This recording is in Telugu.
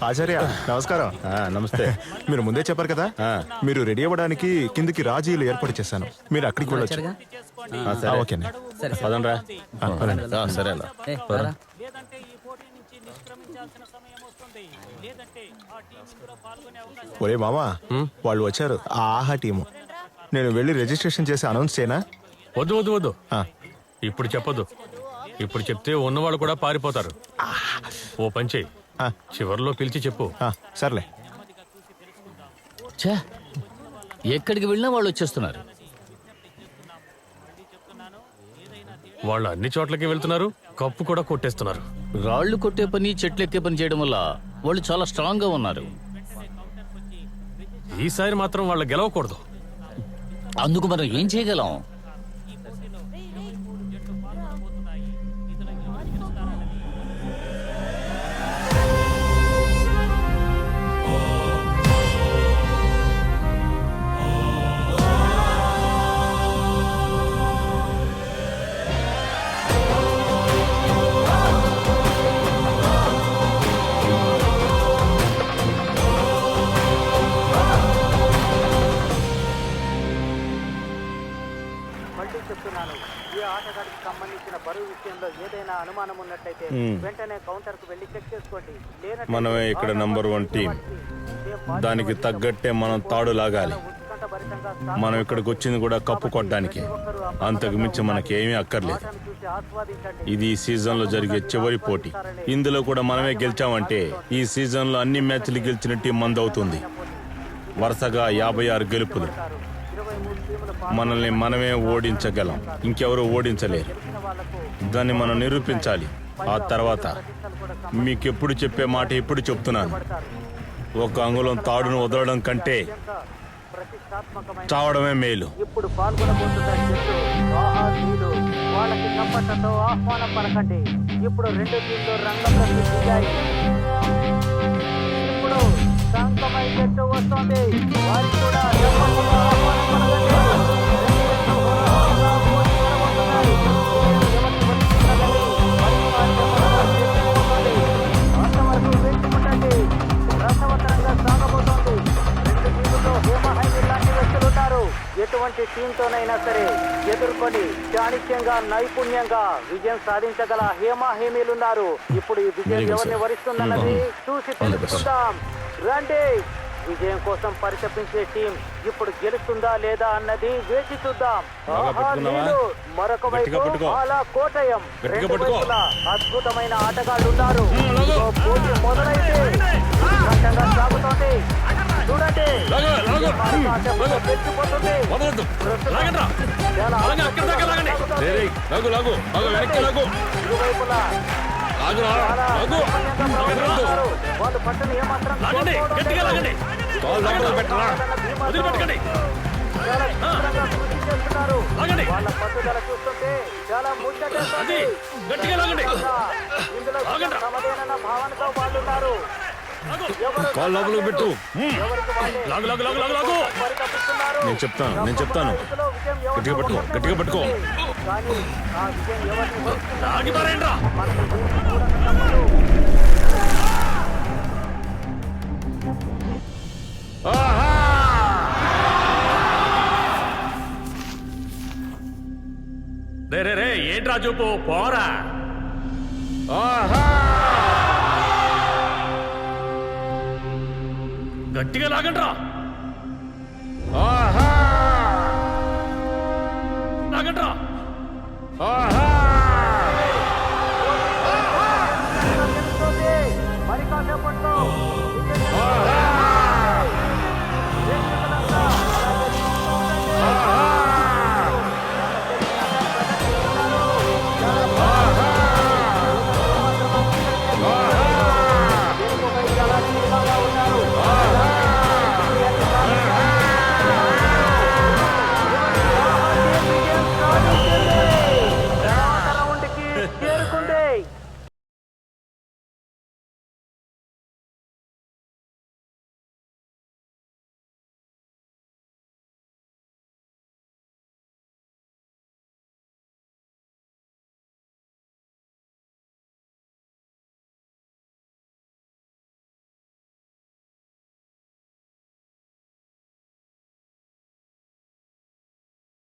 ఆచార్య నమస్కారం. నమస్తే. మీరు ముందే చెప్పారు కదా, మీరు రెడీ అవ్వడానికి కిందికి రాజీలు ఏర్పాటు చేశాను, మీరు అక్కడికి వెళ్ళొచ్చు. ఓకేనా? పదండ్రా. సరే అన్న. ఒరే మామా, వాళ్ళు వచ్చారు, ఆ ఆహా టీము. నేను వెళ్ళి రిజిస్ట్రేషన్ చేసి అనౌన్స్ చేయనా? వద్దు వద్దు వద్దు, ఇప్పుడు చెప్పొద్దు. ఇప్పుడు చెప్తే ఉన్నవాళ్ళు కూడా పారిపోతారు. ఓ పంచే, చివర్లో పిలిచి చెప్పు. సర్లే. ఎక్కడికి వెళ్ళినా వాళ్ళు వచ్చేస్తున్నారు. వాళ్ళు అన్ని చోట్లకి వెళ్తున్నారు, కప్పు కూడా కొట్టేస్తున్నారు. రాళ్లు కొట్టే పని, చెట్లు ఎక్కే పని చేయడం వల్ల వాళ్ళు చాలా స్ట్రాంగ్ గా ఉన్నారు. ఈసారి మాత్రం వాళ్ళు గెలవకూడదు. అందుకు మనం ఏం చేయగలం? ఏ ఆటగాడికి సంబంధించిన బరువు విషయంలో ఏదైనా అనుమానం ఉన్నట్లయితే వెంటనే కౌంటర్ కు వెళ్లి చెక్ చేసుకోండి. మనమే ఇక్కడ నంబర్ 1 టీం. దానికి తగ్గట్టే మనం తాడు లాగాలి. మనం ఇక్కడికి వచ్చింది కూడా కప్పు కొట్టడానికి. అంతకు మించి మనకేమీ అక్కర్లేదు. ఇది ఈ సీజన్ లో జరిగే చివరి పోటీ. ఇందులో కూడా మనమే గెలిచామంటే ఈ సీజన్ లో అన్ని మ్యాచ్లు గెలిచిన టీం మందవుతుంది. వరుసగా 56 గెలుపులు. మనల్ని మనమే ఓడించగలం, ఇంకెవరూ ఓడించలేరు. దాన్ని మనం నిరూపించాలి. ఆ తర్వాత మీకెప్పుడు చెప్పే మాట ఇప్పుడు చెప్తున్నాను. ఒక అంగుళం తాడును వదలడం కంటే చావడమే మేలు. ఇప్పుడు పాల్గొనబోతున్న వాళ్ళకి చప్పట్లతో ఆహ్వానం పలకండి. ఇప్పుడు 2 టీంలు రంగంలోకి దిగాయి. ఇప్పుడు సంకమై చెట్టు వస్తుంది. వారికి కూడా ఆహ్వానం పలకండి. అంతవరకు వేచుకుంటండి. రసవత్తరంగా సాగబోతోంది. 2 టీముల్లో హేమహైమి లాంటి వ్యక్తులున్నారు. ఎటువంటి టీంతోనైనా సరే ఎదుర్కొని చాణిక్యంగా, నైపుణ్యంగా విజయం సాధించగల హేమహేమీలున్నారు. ఇప్పుడు ఈ విజయం ఎవరిని వరిస్తుందన్నది చూసి తెలుసుకుందాం. రండి. విజయం కోసం పరితపించే టీం ఇప్పుడు గెలుస్తుందా లేదా అన్నది వేచి చూద్దాం. మరొక వైపు అలా కోటయం. 2 వైపులా అద్భుతమైన ఆటగాళ్లు ఉన్నారు. పోటీ మొదలైతే ఘట్టంగా సాగుతోంది. చూడండి, గెలిచిపోతుంది. ఇరువైపులా వాళ్ళు పట్టణ ఏమాత్రం వాళ్ళ పట్టుదల చూస్తుంటే చాలా ముచ్చటేస్తుంది. ఇందులో సమదేనన్న భావనతో వాళ్ళు ఉన్నారు. నేను చెప్తాను. గట్టిగా పట్టుకో. కానీ ఆ విజయం ఎవరిని రే ఏంట్రా చూపు, పోరా. గట్టిగా లాగండ్రా. లాగండ్రా.